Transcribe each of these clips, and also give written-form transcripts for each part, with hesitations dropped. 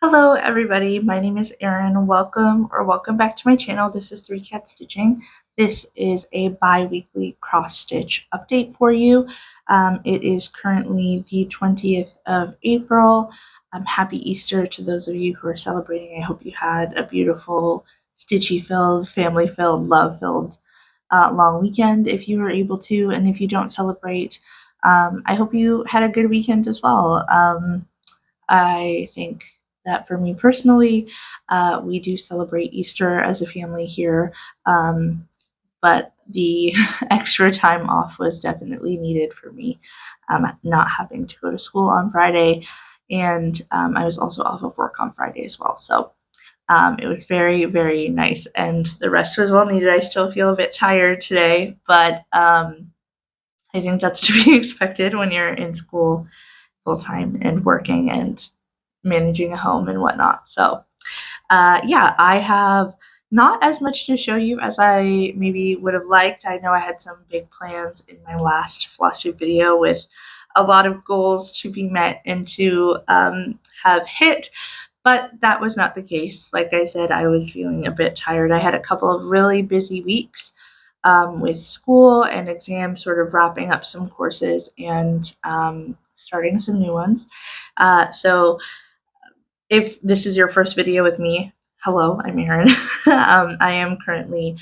Hello everybody, my name is Erin. Welcome back to my channel. This is 3Cat Stitching. This is a bi-weekly cross stitch update for you. It is currently the 20th of April. Happy Easter to those of you who are celebrating. I hope you had a beautiful stitchy filled, family filled, love filled long weekend if you were able to, and if you don't celebrate, I hope you had a good weekend as well. I think that for me personally, we do celebrate Easter as a family here, but the extra time off was definitely needed for me, not having to go to school on Friday, and I was also off of work on Friday as well. So it was very, very nice, and the rest was well needed. I still feel a bit tired today, but I think that's to be expected when you're in school full time and working and managing a home and whatnot. So yeah, I have not as much to show you as I maybe would have liked. I know I had some big plans in my last Flosstube video with a lot of goals to be met and to have hit, but that was not the case. Like I said, I was feeling a bit tired. I had a couple of really busy weeks with school and exams, sort of wrapping up some courses and starting some new ones. So if this is your first video with me, hello, I'm Erin. I am currently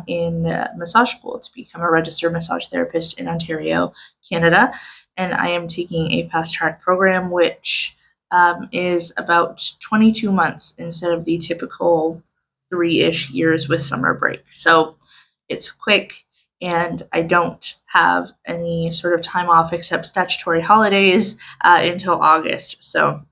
in massage school to become a registered massage therapist in Ontario, Canada, and I am taking a fast track program, which is about 22 months instead of the typical 3-ish years with summer break. So it's quick, and I don't have any sort of time off except statutory holidays until August. So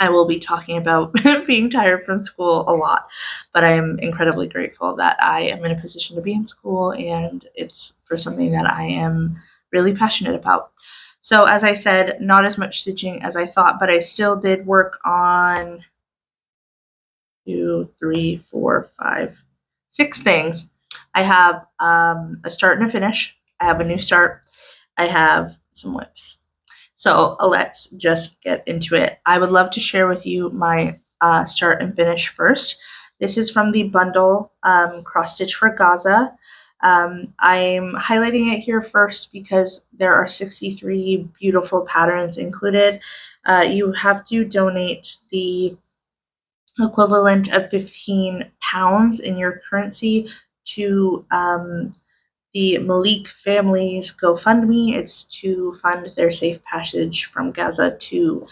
I will be talking about being tired from school a lot, but I am incredibly grateful that I am in a position to be in school, and it's for something that I am really passionate about. So as I said, not as much stitching as I thought, but I still did work on 2, 3, 4, 5, 6 things. I have a start and a finish. I have a new start. I have some whips. So let's just get into it. I would love to share with you my start and finish first. This is from the bundle Cross Stitch for Gaza. I'm highlighting it here first because there are 63 beautiful patterns included. You have to donate the equivalent of 15 pounds in your currency to the Malik family's GoFundMe. It's to fund their safe passage from Gaza to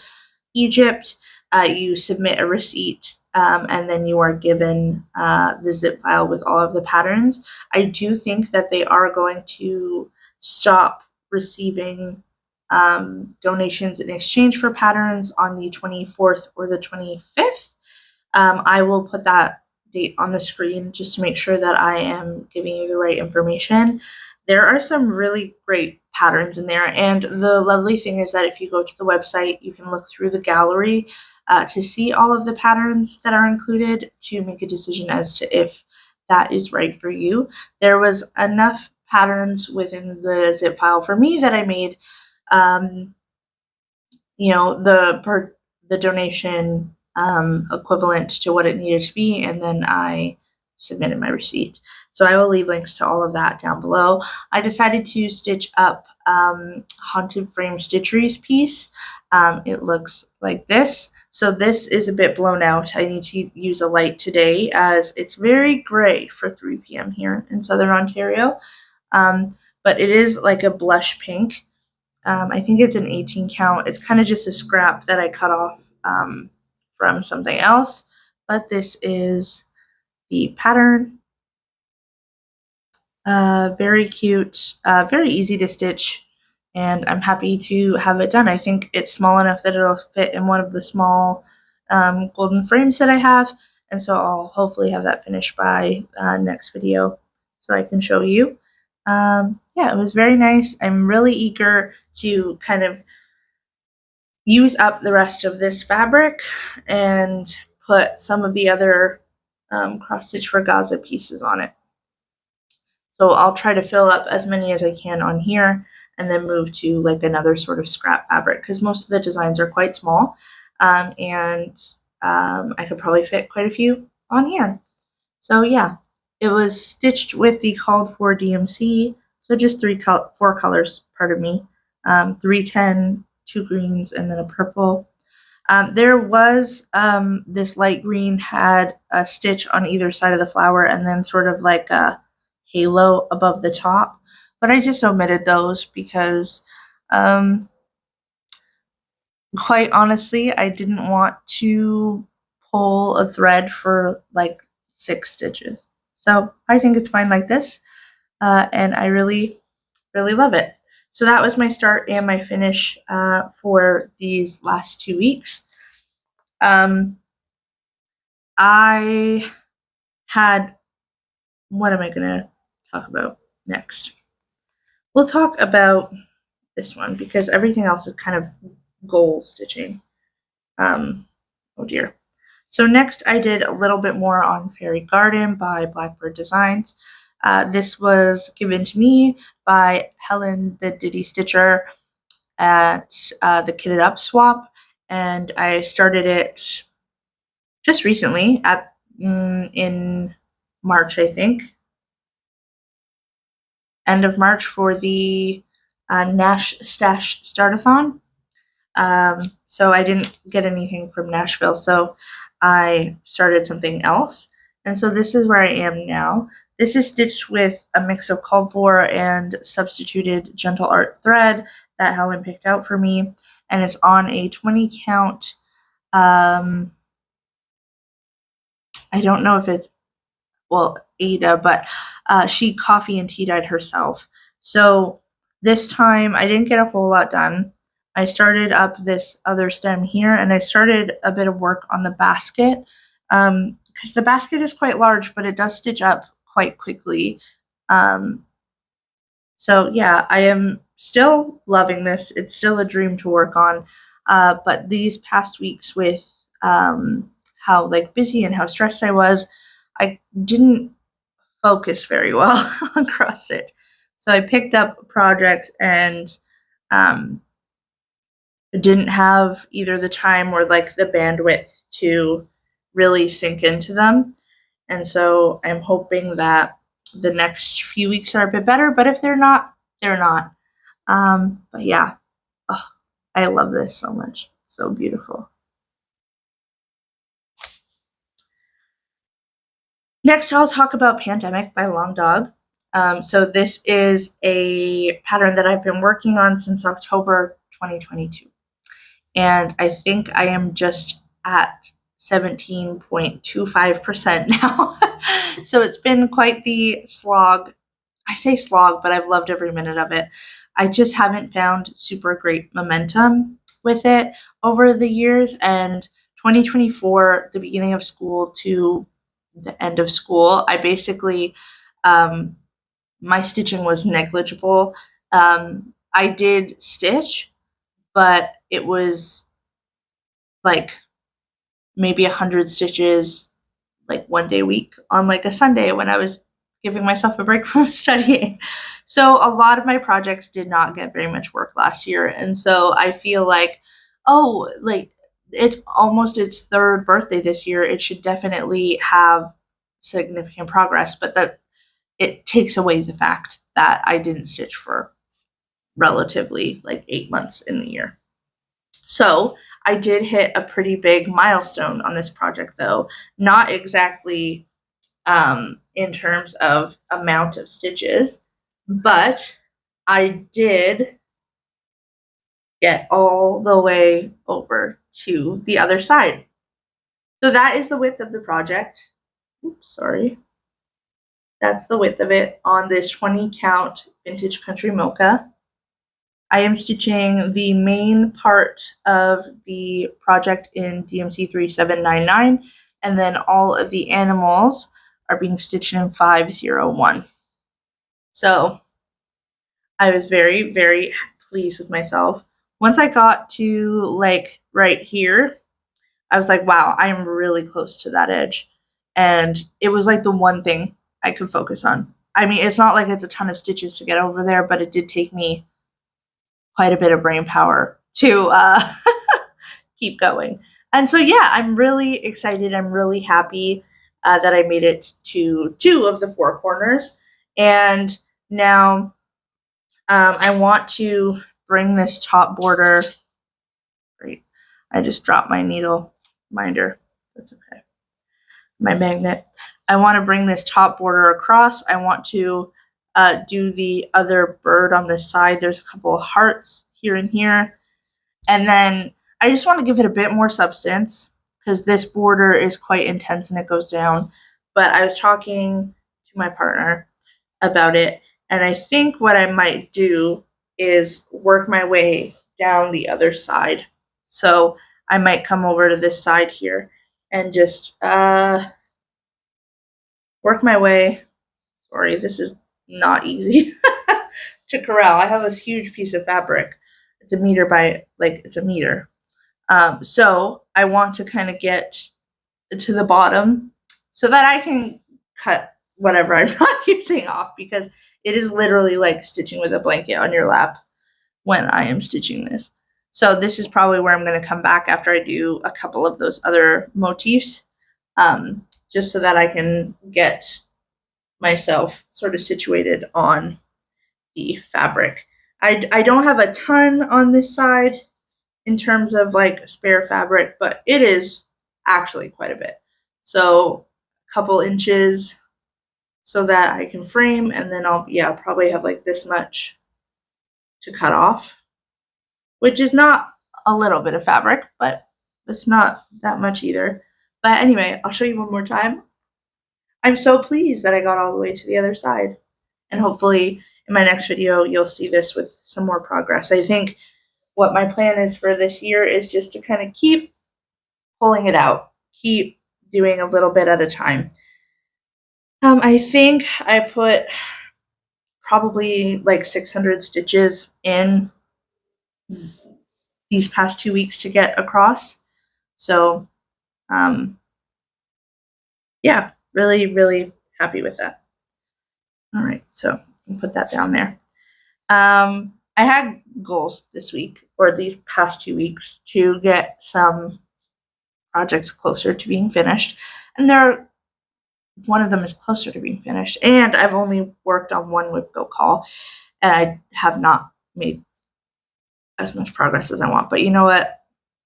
Egypt. You submit a receipt, and then you are given the zip file with all of the patterns. I do think that they are going to stop receiving donations in exchange for patterns on the 24th or the 25th. I will put that date on the screen just to make sure that I am giving you the right information. There are some really great patterns in there, and the lovely thing is that if you go to the website, you can look through the gallery to see all of the patterns that are included to make a decision as to if that is right for you. There was enough patterns within the zip file for me that I made the donation equivalent to what it needed to be, and then I submitted my receipt. So I will leave links to all of that down below. I decided to stitch up Haunted Frame Stitchery's piece. It looks like this. So this is a bit blown out. I need to use a light today as it's very gray for 3 p.m. here in Southern Ontario. But it is like a blush pink. I think it's an 18 count. It's kind of just a scrap that I cut off from something else, but this is the pattern. Very cute, very easy to stitch, and I'm happy to have it done. I think it's small enough that it'll fit in one of the small golden frames that I have, and so I'll hopefully have that finished by next video so I can show you. Yeah, it was very nice. I'm really eager to kind of use up the rest of this fabric and put some of the other Cross Stitch for Gaza pieces on it. So I'll try to fill up as many as I can on here and then move to like another sort of scrap fabric because most of the designs are quite small, and I could probably fit quite a few on hand. So yeah, it was stitched with the called for DMC. So just four colors, pardon me. 310, two greens, and then a purple. There was this light green had a stitch on either side of the flower and then sort of like a halo above the top. But I just omitted those because um, quite honestly, I didn't want to pull a thread for like 6 stitches. So I think it's fine like this, and I really, really love it. So that was my start and my finish for these last 2 weeks. I had, what am I going to talk about next? We'll talk about this one because everything else is kind of goal stitching. Oh dear. So next I did a little bit more on Fairy Garden by Blackbird Designs. This was given to me by Helen the Diddy Stitcher at the Kitted Up swap, and I started it just recently in March, I think, end of March for the Nash Stash Startathon. So I didn't get anything from Nashville, so I started something else. And so this is where I am now. This is stitched with a mix of called for and substituted gentle art thread that Helen picked out for me. And it's on a 20 count. I don't know if it's, well, Ada, but she coffee and tea dyed herself. So this time I didn't get a whole lot done. I started up this other stem here, and I started a bit of work on the basket because the basket is quite large, but it does stitch up quite quickly. So yeah, I am still loving this. It's still a dream to work on, but these past weeks with how like busy and how stressed I was, I didn't focus very well on cross stitch. So I picked up projects and didn't have either the time or like the bandwidth to really sink into them. And so I'm hoping that the next few weeks are a bit better, but if they're not, they're not. But yeah, oh, I love this so much. It's so beautiful. Next, I'll talk about Pandemic by Long Dog. So this is a pattern that I've been working on since October 2022. And I think I am just at 17.25% now. So it's been quite the slog. I say slog, but I've loved every minute of it. I just haven't found super great momentum with it over the years. And 2024, the beginning of school to the end of school, I basically, my stitching was negligible. I did stitch, but it was like maybe 100 stitches like one day a week on like a Sunday when I was giving myself a break from studying. So a lot of my projects did not get very much work last year. And so I feel like, oh, like it's almost its 3rd birthday this year. It should definitely have significant progress, but that it takes away the fact that I didn't stitch for relatively like 8 months in the year. So I did hit a pretty big milestone on this project, though. Not exactly in terms of amount of stitches, but I did get all the way over to the other side. So that is the width of the project. Oops, sorry. That's the width of it on this 20 count vintage country mocha. I am stitching the main part of the project in DMC 3799, and then all of the animals are being stitched in 501. So I was very, very pleased with myself. Once I got to like right here, I was like, wow, I am really close to that edge. And it was like the one thing I could focus on. I mean, it's not like it's a ton of stitches to get over there, but it did take me quite a bit of brain power to keep going. And so, yeah, I'm really excited. I'm really happy that I made it to 2 of the 4 corners. And now I want to bring this top border. Great. I just dropped my needle minder. That's okay. My magnet. I want to bring this top border across. I want to do the other bird on this side. There's a couple of hearts here and here. And then I just want to give it a bit more substance because this border is quite intense and it goes down. But I was talking to my partner about it, and I think what I might do is work my way down the other side. So I might come over to this side here and just work my way. Sorry, this is not easy to corral. I have this huge piece of fabric. It's a meter by, like, it's a meter. So I want to kind of get to the bottom so that I can cut whatever I'm not using off, because it is literally like stitching with a blanket on your lap when I am stitching this. So this is probably where I'm going to come back after I do a couple of those other motifs, just so that I can get myself sort of situated on the fabric. I don't have a ton on this side in terms of like spare fabric, but it is actually quite a bit. So a couple inches so that I can frame, and then I'll probably have like this much to cut off, which is not a little bit of fabric, but it's not that much either. But anyway, I'll show you one more time. I'm so pleased that I got all the way to the other side, and hopefully in my next video you'll see this with some more progress. I think what my plan is for this year is just to kind of keep pulling it out, keep doing a little bit at a time. I think I put probably like 600 stitches in these past 2 weeks to get across. So, yeah, really, really happy with that. All right, so I'll put that down there. I had goals this week, or these past 2 weeks, to get some projects closer to being finished, and one of them is closer to being finished, and I've only worked on one whip-go call, and I have not made as much progress as I want. But you know what?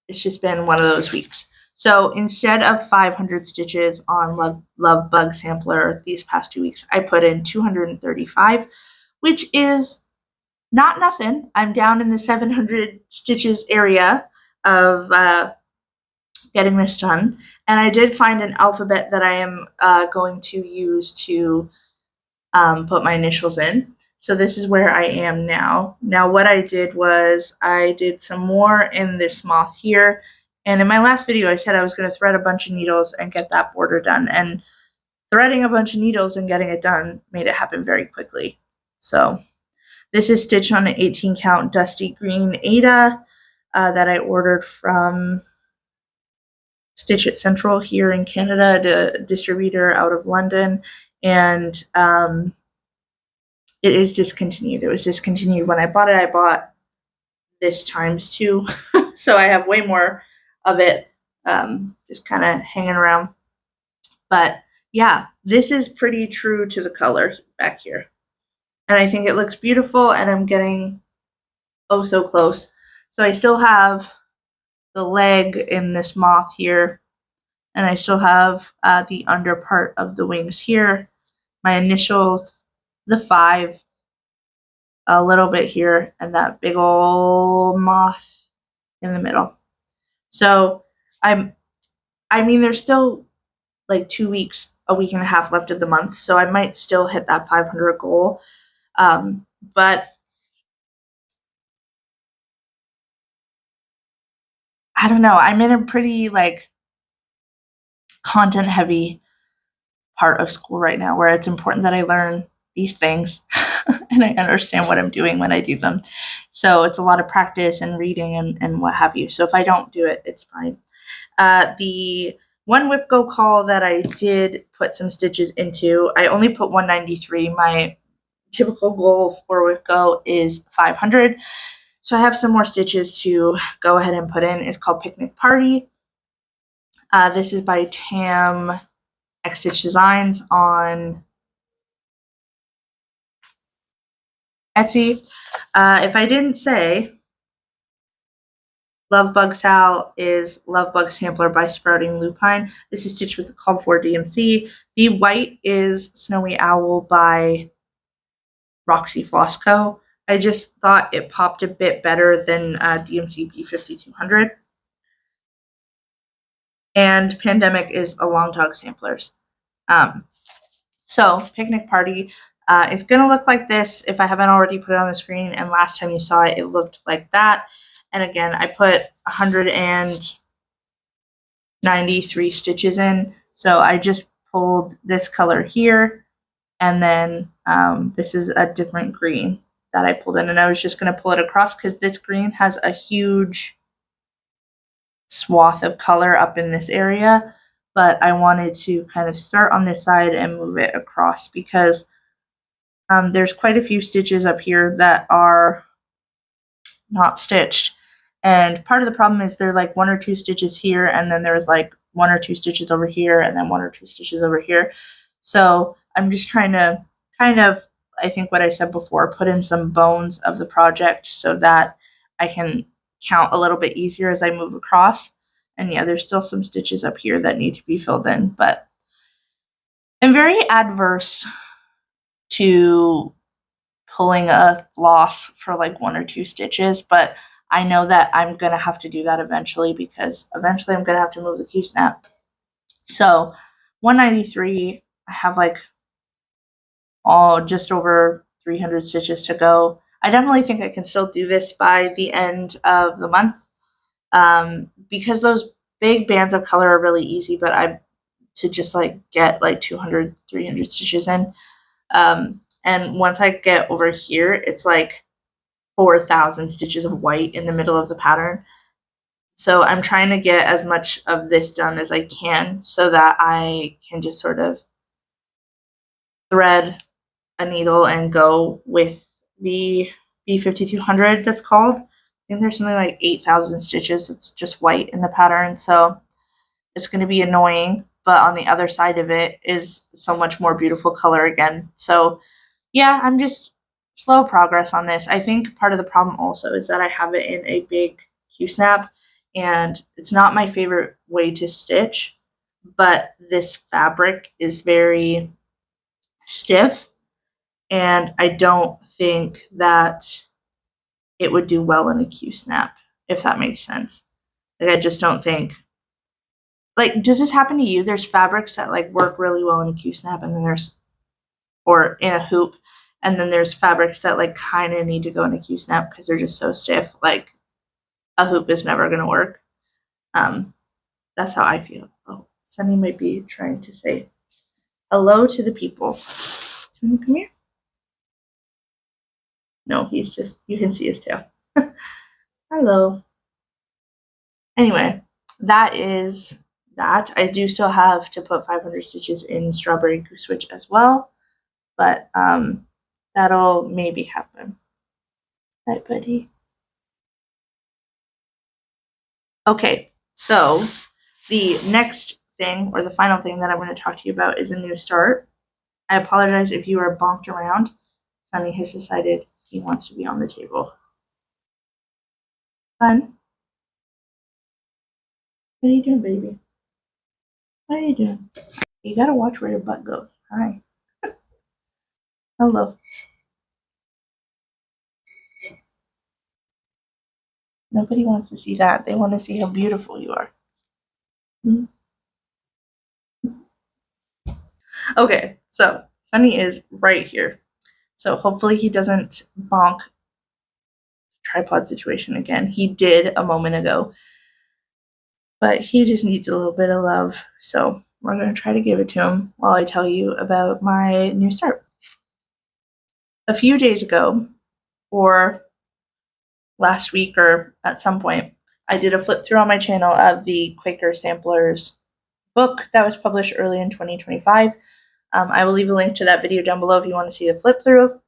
It's just been one of those weeks. So instead of 500 stitches on Love Bug Sampler these past 2 weeks, I put in 235, which is not nothing. I'm down in the 700 stitches area of getting this done. And I did find an alphabet that I am going to use to put my initials in. So this is where I am now. Now what I did was I did some more in this moth here. And in my last video, I said I was going to thread a bunch of needles and get that border done. And threading a bunch of needles and getting it done made it happen very quickly. So this is stitched on an 18 count dusty green VEDA that I ordered from Stitch It Central here in Canada, the distributor out of London. And it is discontinued. It was discontinued when I bought it. I bought this times 2. So I have way more of it just kind of hanging around. But yeah, this is pretty true to the color back here. And I think it looks beautiful, and I'm getting oh so close. So I still have the leg in this moth here, and I still have the under part of the wings here, my initials, the 5, a little bit here, and that big old moth in the middle. So I mean, there's still like 2 weeks, a week and a half left of the month, so I might still hit that 500 goal. But I don't know. I'm in a pretty like content heavy part of school right now where it's important that I learn these things and I understand what I'm doing when I do them. So it's a lot of practice and reading and what have you. So if I don't do it, it's fine. The one whip go call that I did put some stitches into, I only put 193. My typical goal for whip go is 500. So I have some more stitches to go ahead and put in. It's called Picnic Party. This is by Tam X Stitch Designs on Etsy. If I didn't say, Love Bug Sal is Love Bug Sampler by Sprouting Lupine. This is stitched with the Calm 4 DMC. The white is Snowy Owl by Roxy Floss Co. I just thought it popped a bit better than DMC B5200. And Pandemic is a Long Dog Samplers. So Picnic Party is going to look like this if I haven't already put it on the screen. And last time you saw it, it looked like that. And again, I put 193 stitches in. So I just pulled this color here. And then this is a different green that I pulled in. And I was just going to pull it across because this green has a huge swath of color up in this area. But I wanted to kind of start on this side and move it across because there's quite a few stitches up here that are not stitched. And part of the problem is there are like 1 or 2 stitches here, and then there's like 1 or 2 stitches over here, and then 1 or 2 stitches over here. So I'm just trying to kind of, I think what I said before, put in some bones of the project so that I can count a little bit easier as I move across. And yeah, there's still some stitches up here that need to be filled in, but I'm very adverse to pulling a floss for like 1 or 2 stitches, but I know that I'm going to have to do that eventually because eventually I'm going to have to move the Q-snap. So 193, I have like just over 300 stitches to go. I definitely think I can still do this by the end of the month because those big bands of color are really easy, but I'm to just like get like 200, 300 stitches in. And once I get over here, it's like 4,000 stitches of white in the middle of the pattern. So I'm trying to get as much of this done as I can so that I can just sort of thread a needle and go with the B5200 that's called. I think there's something like 8,000 stitches. It's just white in the pattern. So it's going to be annoying, but on the other side of it is so much more beautiful color again. So yeah, I'm just slow progress on this. I think part of the problem also is that I have it in a big Q-snap, and it's not my favorite way to stitch, but this fabric is very stiff, and I don't think that it would do well in a Q-snap, if that makes sense. Like, I just don't think. Like, does this happen to you? There's fabrics that like work really well in a Q-snap, and then or in a hoop, and then there's fabrics that like kind of need to go in a Q-snap because they're just so stiff. Like a hoop is never going to work. That's how I feel. Oh, Sunny might be trying to say hello to the people. Can you come here? No, he's just, you can see his tail. Hello. Anyway, that is that. I do still have to put 500 stitches in Strawberry Goose Witch as well, but that'll maybe happen. Right, buddy? Okay, so the next thing, or the final thing that I'm going to talk to you about is a new start. I apologize if you are bonked around. Sunny has decided he wants to be on the table. Fun. What are you doing, baby? What are you doing? You gotta watch where your butt goes. Hi. Hello. Nobody wants to see that. They want to see how beautiful you are. Mm-hmm. Okay, so Sunny is right here. So hopefully he doesn't bonk tripod situation again. He did a moment ago, but he just needs a little bit of love. So we're going to try to give it to him while I tell you about my new start. A few days ago, or last week or at some point, I did a flip through on my channel of the Quaker Samplers book that was published early in 2025. I will leave a link to that video down below if you want to see the flip through.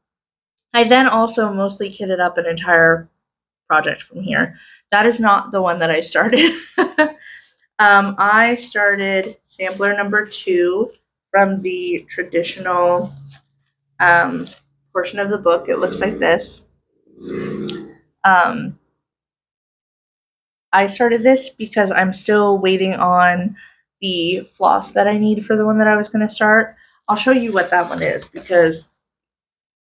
I then also mostly kitted up an entire project from here. That is not the one that I started. I started sampler number 2 from the traditional portion of the book. It looks like this. Um, I started this because I'm still waiting on the floss that I need for the one that I was going to start. I'll show you what that one is because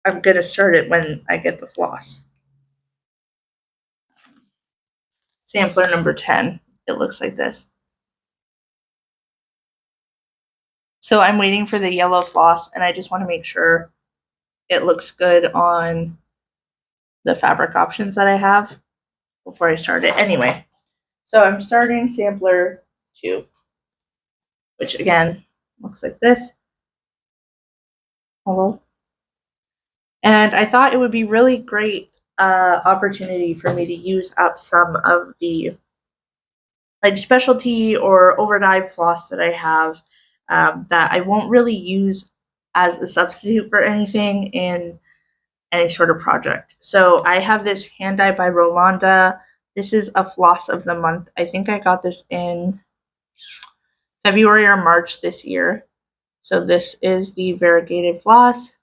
I'm going to start it when I get the floss. Sampler number 10. It looks like this. So I'm waiting for the yellow floss, and I just want to make sure it looks good on the fabric options that I have before I start it. Anyway, so I'm starting sampler 2, which again looks like this. Hello. And I thought it would be really great opportunity for me to use up some of the like specialty or overdyed floss that I have that I won't really use as a substitute for anything in any sort of project. So I have this hand dye by Rolanda. This is a floss of the month. I think I got this in February or March this year. So this is the variegated floss.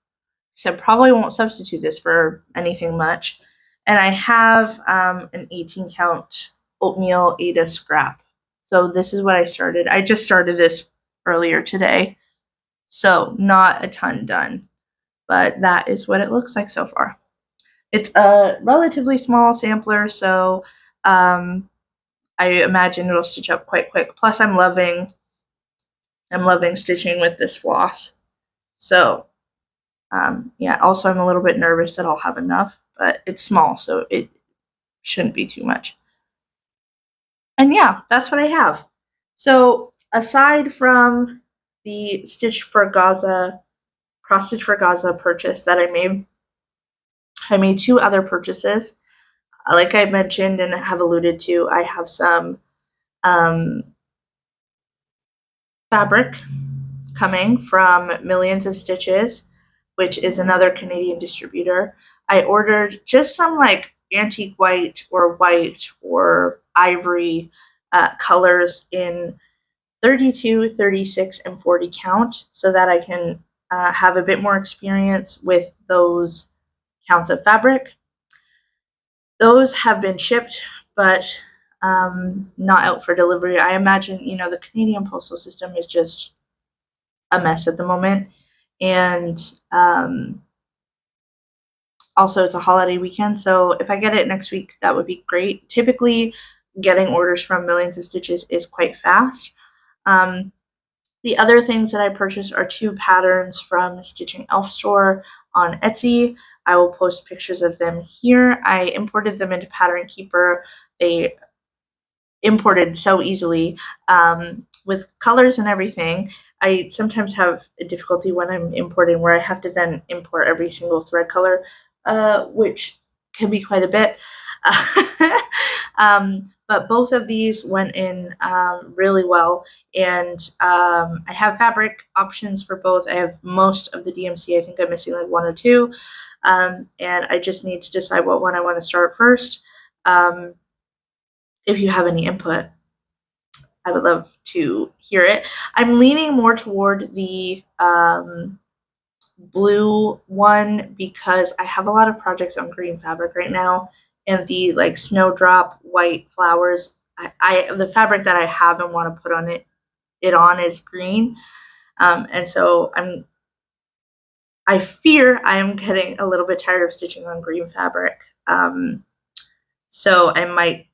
So I probably won't substitute this for anything much. And I have an 18 count oatmeal VEDA scrap. So this is what I started. I just started this earlier today. So not a ton done, but that is what it looks like so far. It's a relatively small sampler, so I imagine it'll stitch up quite quick. Plus I'm loving stitching with this floss. So yeah, also I'm a little bit nervous that I'll have enough, but it's small, so it shouldn't be too much. And yeah, that's what I have. So aside from the Stitch for Gaza, Cross Stitch for Gaza purchase that I made 2 other purchases. Like I mentioned and have alluded to, I have some fabric coming from Millions of Stitches, which is another Canadian distributor. I ordered just some like antique white or ivory colors in 32, 36, and 40 count so that I can have a bit more experience with those counts of fabric. Those have been shipped, but not out for delivery. I imagine, the Canadian postal system is just a mess at the moment. And also, it's a holiday weekend, so if I get it next week, that would be great. Typically, getting orders from Millions of Stitches is quite fast. The other things that I purchased are 2 patterns from Stitching Elf Store on Etsy. I will post pictures of them here. I imported them into Pattern Keeper. They imported so easily with colors and everything. I sometimes have a difficulty when I'm importing where I have to then import every single thread color, which can be quite a bit. But both of these went in really well, and I have fabric options for both. I have most of the DMC. I think I'm missing like 1 or 2, and I just need to decide what one I want to start first. If you have any input, I would love to hear it. I'm leaning more toward the blue one because I have a lot of projects on green fabric right now, and the like snowdrop white flowers. The fabric that I have and want to put on it on is green, and so I fear I am getting a little bit tired of stitching on green fabric. So I might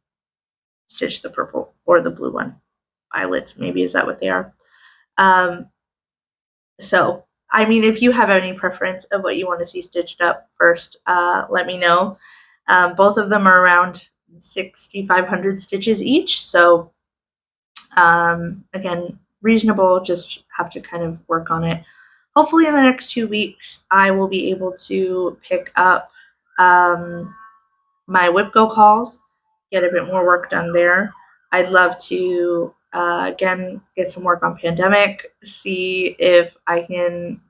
stitch the purple or the blue one. Violets, maybe, is that what they are? So, I mean, if you have any preference of what you want to see stitched up first, let me know. Both of them are around 6,500 stitches each, so again, reasonable, just have to kind of work on it. Hopefully in the next 2 weeks, I will be able to pick up my whip go calls, get a bit more work done there. I'd love to, again, get some work on Pandemic, see if I can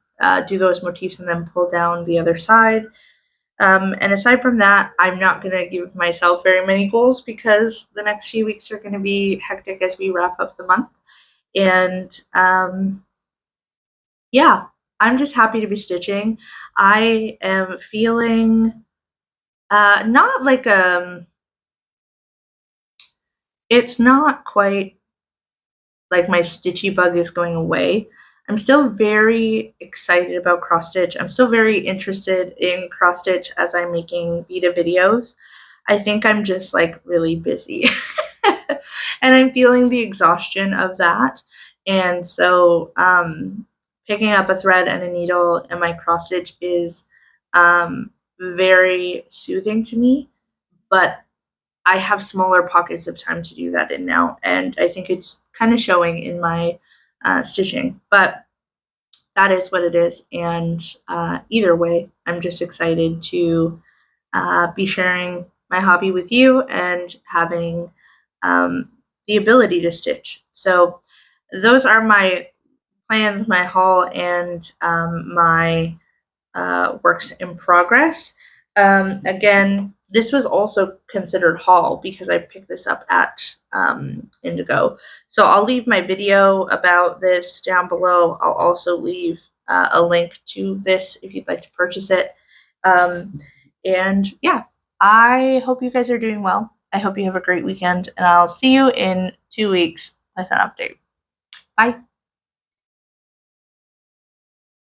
do those motifs and then pull down the other side. And aside from that, I'm not going to give myself very many goals because the next few weeks are going to be hectic as we wrap up the month. And yeah, I'm just happy to be stitching. I am feeling not like it's not quite like my stitchy bug is going away. I'm still very excited about cross stitch. I'm still very interested in cross stitch as I'm making VEDA videos. I think I'm just like really busy and I'm feeling the exhaustion of that. And so picking up a thread and a needle and my cross stitch is very soothing to me, but I have smaller pockets of time to do that in now, and I think it's kind of showing in my stitching. But that is what it is, and either way, I'm just excited to be sharing my hobby with you and having the ability to stitch. So those are my plans, my haul, and my works in progress. Again, this was also considered haul because I picked this up at Indigo. So I'll leave my video about this down below. I'll also leave a link to this if you'd like to purchase it. And yeah, I hope you guys are doing well. I hope you have a great weekend, and I'll see you in 2 weeks with an update. Bye.